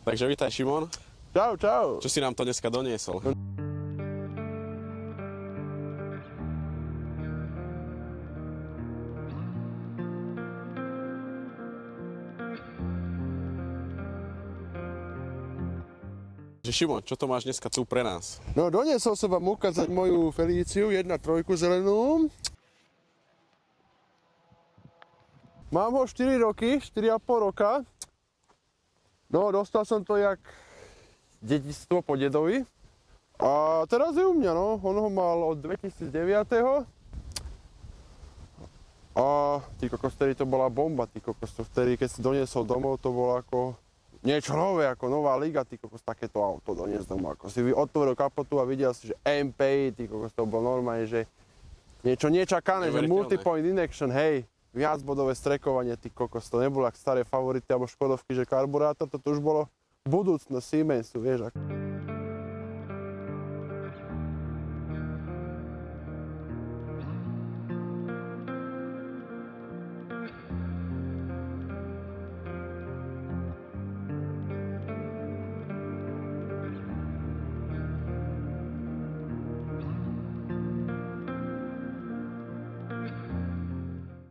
Takže vítaj, Šimon. Čau, čau. Čo si nám to dneska doniesol? Šimon, čo to máš dneska tu pre nás? No, doniesol som vám ukázať moju Felíciu 1.3 zelenú. Mám ho 4 roky, 4,5 roka. No, dostal som to jak dedičstvo po dedovi. A teraz je u mňa, no. On ho mal od 2009. A ty kokos, vtedy to bola bomba, ty kokos, vtedy, keď si doniesol domov, to bolo ako niečo nové, ako nová liga, ty kokos, takéto auto doniesol domov. Ako si otvoril kapotu a videl si, že MPI, ty kokos, to bolo normálne, že niečo nečakané, že multi-point injection, hej. Viacbodové strekovanie, ty kokos, to nebolo ako staré favority alebo Škodovky, že karburátor, toto už bolo budúcnosť Siemensu, vieš.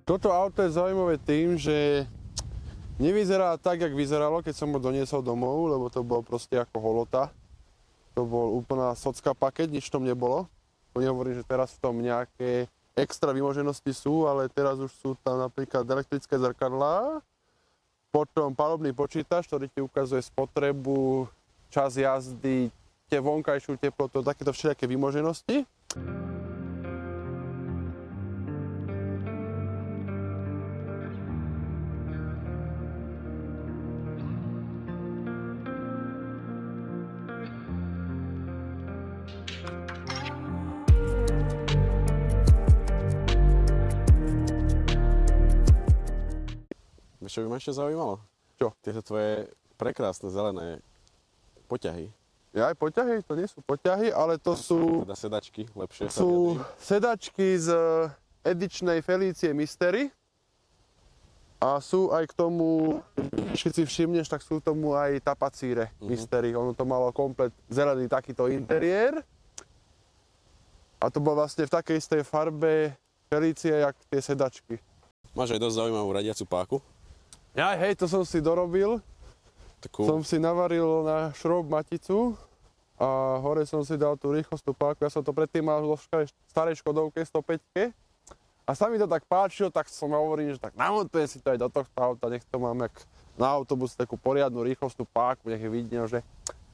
Toto auto je zaujímavé tým, že nevyzerá tak, jak vyzeralo, keď som ho doniesol domov, lebo to bolo proste ako holota. To bol úplná socka paket, nič tom nebolo. To nehovorím, že teraz v tom nejaké extra vymoženosti sú, ale teraz už sú tam napríklad elektrické zrkadlá, potom palubný počítač, ktorý ti ukazuje spotrebu, čas jazdy, vonkajšiu teplotu, takéto všelijaké vymoženosti. Čo by ma ešte zaujímalo? Čo? Tieto tvoje prekrásne zelené poťahy. Ja aj poťahy, to nie sú poťahy, ale to sú... Teda sedačky, lepšie sa Sú vyjadrím. sedačky z edičnej Felície Mystery. A sú aj k tomu, keď si všimneš, tak sú tomu aj tapacíre Mystery. Ono to malo komplet zelený takýto interiér. A to bolo vlastne v takej istej farbe Felície, jak tie sedačky. Máš aj dosť zaujímavú radiacu páku. Ja, hej, to som si dorobil. Takú... Som si navaril na šroub maticu a hore som si dal tú rýchlostnú páku. Ja som to predtým mal vo starej Škodovke 105. A sa mi to tak páčilo, tak som hovoril, že tak namontujem si to aj do tohto auta, nech to mám jak na autobus takú poriadnu rýchlostnú páku, nech je vidno, že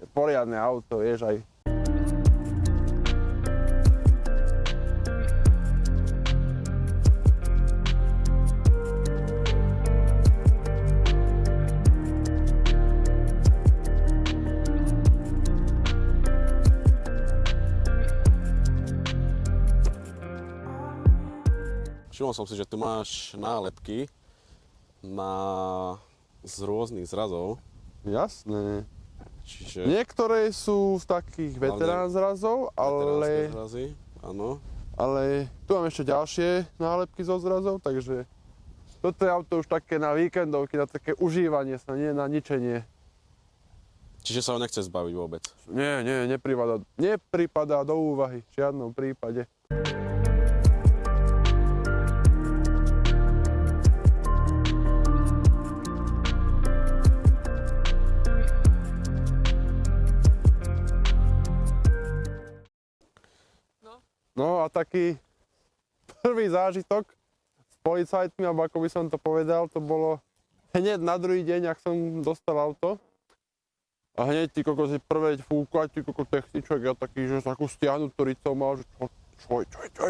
je poriadne auto, vieš, aj. Všimol som si, že tu máš nálepky z rôznych zrazov. Jasné. Čiže... Niektoré sú z takých veterán zrazov, ale... zrazy, áno. Ale tu mám ešte ďalšie nálepky zo zrazov, takže toto je auto už také na víkendovky, na také užívanie sa, nie na ničenie. Čiže sa ho nechce zbaviť vôbec? Nie, nepripadá do úvahy v žiadnom prípade. No a taký prvý zážitok s policajtmi, alebo ako by som to povedal, to bolo hneď na druhý deň, ak som dostal auto. A hneď ty kokos je prvé fúkať, ty kokos techniček, ja taký, že takú stiahnutú ricou mal, že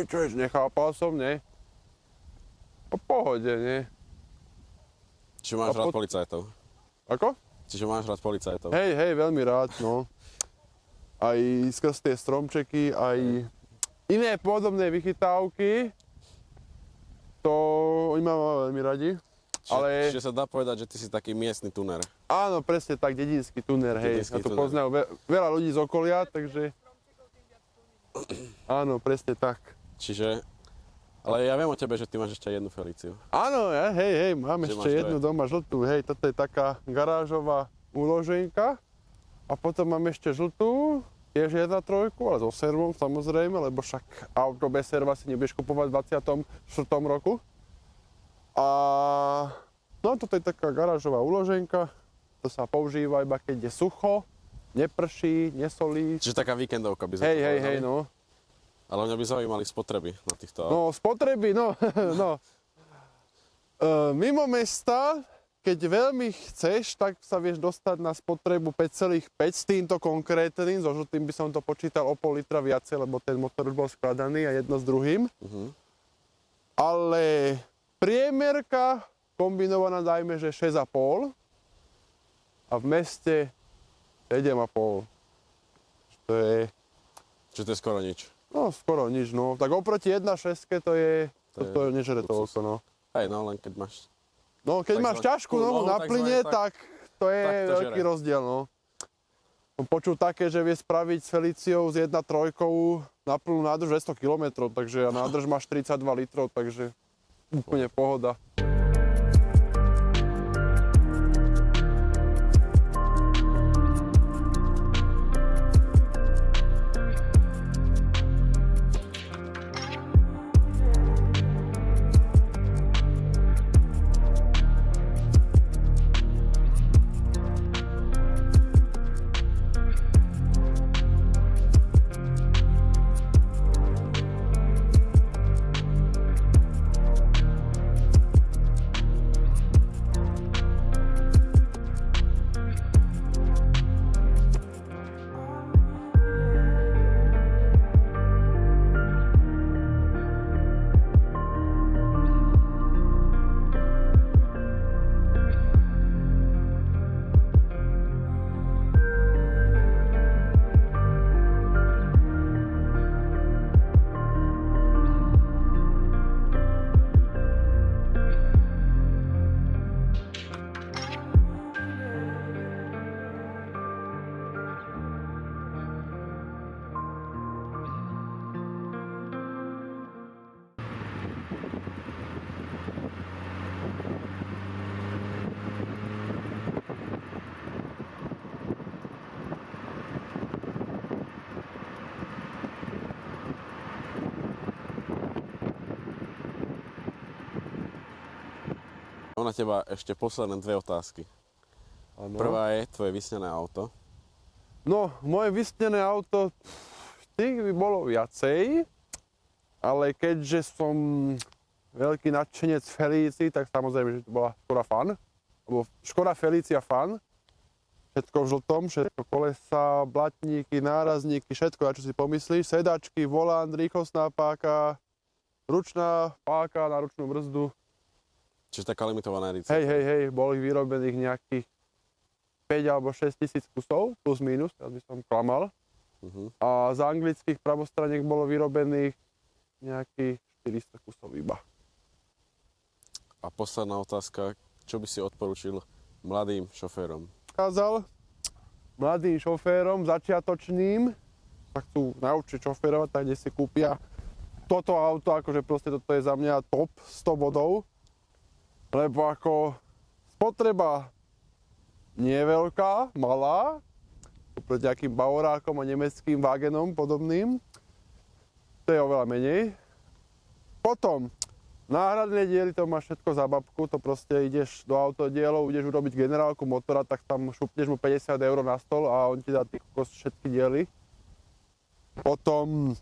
čo, nechápal som, nie? Po pohode, nie? Čiže máš rád policajtov? Ako? Čiže máš rád policajtov? Hej, veľmi rád, no. Aj skrz tie stromčeky, aj iné podobné vychytávky, to oni ma veľmi radi. Čiže sa dá povedať, že ty si taký miestny tuner. Áno, presne tak, dedinský tuner, hej. Ja tu poznajú veľa ľudí z okolia, takže... Áno, presne tak. Čiže... Ale ja viem o tebe, že ty máš ešte jednu Felíciu. Áno, hej, mám Že ešte jednu doma žltú, hej, toto je taká garážová uloženka. A potom mám ešte žltú, tiež 1.3, ale so servom samozrejme, lebo však auto bez serva si nebudeš kupovať v 24. roku. A no toto je taká garážová uloženka, to sa používa iba keď je sucho, neprší, nesolí. Čiže taká víkendovka by sme to Hej, povedali. no. Ale mňa by zaujímali spotreby na týchto aut. No, spotreby, no, no. Mimo mesta, keď veľmi chceš, tak sa vieš dostať na spotrebu 5,5 s týmto konkrétnym, so žltým by som to počítal o pol litra viacej, lebo ten motor už bol skladaný a jedno s druhým. Ale priemerka kombinovaná dajme, že 6,5 a v meste 7,5. To je... Čiže to je skoro nič. No, skoro nič, no. Tak oproti 1.6 to je... To nežere toľko, no. Hej, no len keď máš... No, keď máš ťažkú nohu na plyne, tak to je tak to veľký žere. rozdiel, no. Som počul také, že vie spraviť s Feliciou z 1.3 na plnú nádrž 200 km, takže a nádrž máš 42 litrov, takže úplne pohoda. Mám na teba ešte posledné dve otázky. Ano. Prvá je tvoje vysnené auto. No, moje vysnené auto, tých by bolo viacej, ale keďže som veľký nadšenec Felici, tak samozrejme, že to bola Škoda Fan, alebo Škoda Felicia Fan. Všetko v žltom, všetko kolesa, blatníky, nárazníky, všetko, na čo si pomyslíš. Sedačky, volant, rýchlostná páka, ručná páka na ručnú brzdu. Čiže taká limitovaná edícia. Hej, boli vyrobených nejakých 5 alebo 6 tisíc kusov, plus minus, teraz by som klamal. A z anglických pravostraniek bolo vyrobených nejakých 400 kusov iba. A posledná otázka, čo by si odporučil mladým šoférom? Kázal mladým šoférom, začiatočným, sa chcú naučiť šoférovať, tak kde si kúpia toto auto, akože proste toto je za mňa top 100 bodov. Lebo ako spotreba nie je veľká, malá, oproti nejakým Bavorákom a nemeckým Wagenom podobným, to je oveľa menej. Potom, náhradné diely, to máš všetko za babku, to proste ideš do autodielov, ideš urobiť generálku motora, tak tam šupneš mu 50 € na stôl a on ti dá všetky diely. Potom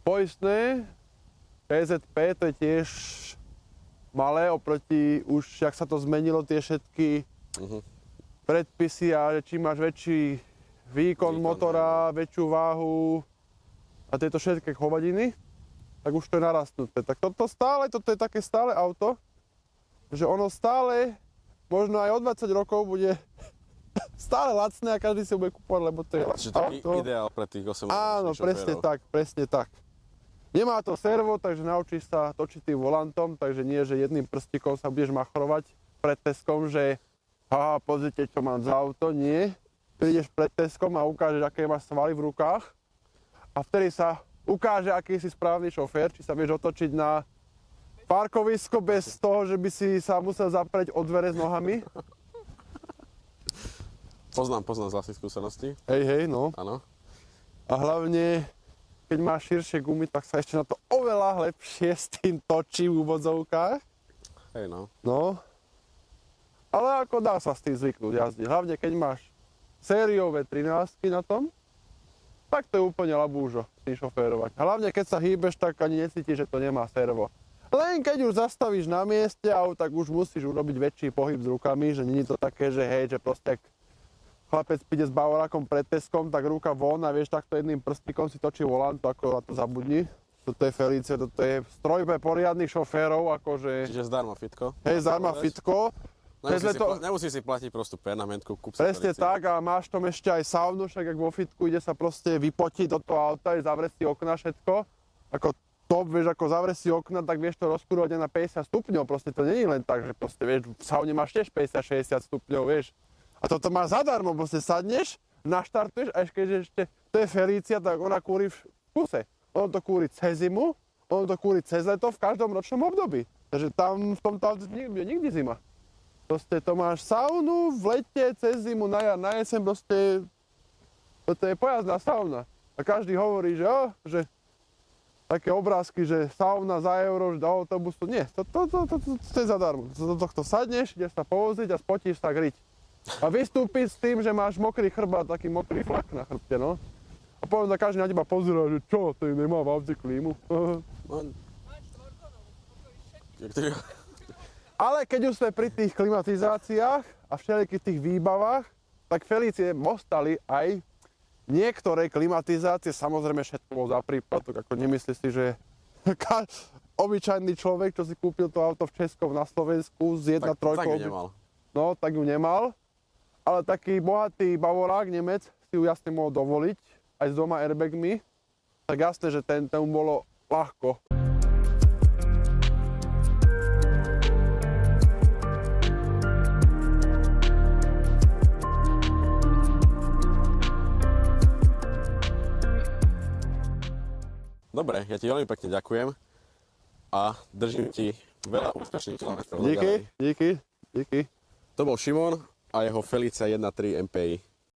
poistné, PZP, to je tiež malé oproti už, jak sa to zmenilo, tie všetky predpisy a čím máš väčší výkon motora, väčšiu váhu a tieto všetky hovadiny, tak už to je narastnuté. Tak toto je také stále auto, že ono stále, možno aj o 20 rokov bude stále lacné a každý si ho bude kúpovať, lebo to je Čiže taký auto. ideál pre tých 18 Áno, šoférov. presne tak. Nemá to servo, takže naučíš sa točiť tým volantom, takže nie, že jedným prstíkom sa budeš machrovať pred teskom, že haha, pozrite, čo mám za auto, nie. Prídeš pred teskom a ukážeš, aké máš svaly v rukách a vtedy sa ukáže, aký si správny šofér, či sa vieš otočiť na parkovisko bez toho, že by si sa musel zaprieť o dvere s nohami. Poznám z vlastných skúseností. Hej, no. Áno. A hlavne, keď máš širšie gumy, tak sa ešte na to oveľa lepšie s tým točí v úvodzovkách. Hej, no. No. Ale ako dá sa s tým zvyknúť jazdiť. Hlavne, keď máš sériové 13 na tom, tak to je úplne labúžo s tým šoférovať. Hlavne, keď sa hýbeš, tak ani necítiš, že to nemá servo. Len keď už zastavíš na mieste, tak už musíš urobiť väčší pohyb s rukami, že nie je to také, že hej, že proste ak chlapec príde s bavorákom pred teskom, tak ruka von a vieš, takto jedným prstikom si točí volant, to ako na to zabudni. Toto je Felicia, toto je stroj pre poriadnych šoférov, akože... Čiže zdarma fitko. Hej, zdarma fitko. Nemusí si platiť prostú pernamentku, kúp si Presne Feliciu. tak a máš tam ešte aj saunu, však jak vo fitku ide sa proste vypotiť do toho auta, zavrie si okna, všetko. Ako top, vieš, ako zavrie si okna, tak vieš to rozkurovať aj na 50 stupňov, proste to nie je len tak, že proste vieš, v saune máš tiež 50-60 stupňov, vieš. A toto máš zadarmo, proste sadneš, naštartuješ a ešte, to je Felicia, tak ona kúri v kuse. Ono to kúri cez zimu, ono to kúri cez leto v každom ročnom období. Takže tam v tomto aute nikdy zima. Proste to máš saunu v lete, cez zimu, na jar, na jeseň, proste toto je pojazdná sauna. A každý hovorí, že že také obrázky, že sauna za euro, že do autobusu. Nie, to je zadarmo. Do tohto sadneš, ideš sa povoziť a spotíš sa griť. A vystúpiš s tým, že máš mokrý chrbát, taký mokrý flak na chrbte, no. A potom sa každý na teba pozerá, že čo, to nemá v aute klímu. Ale keď už sme pri tých klimatizáciách a všelijakých tých výbavách, tak Felicie ostali aj niektoré klimatizácie, samozrejme všetko bolo za prípadok, ako nemyslí si, že obyčajný človek, čo si kúpil to auto v Česku, na Slovensku z 1.3. Tak ju nemal. No, tak ju nemal. Ale taký bohatý Bavorák, Nemec, si ju jasne mohol dovoliť, aj s doma airbagmi. Tak jasné, že ten bolo ľahko. Dobre, ja ti veľmi pekne ďakujem a držím ti veľa úspešných kilometrov. Díky. To bol Šimon a jeho Felicia 1.3 MPI.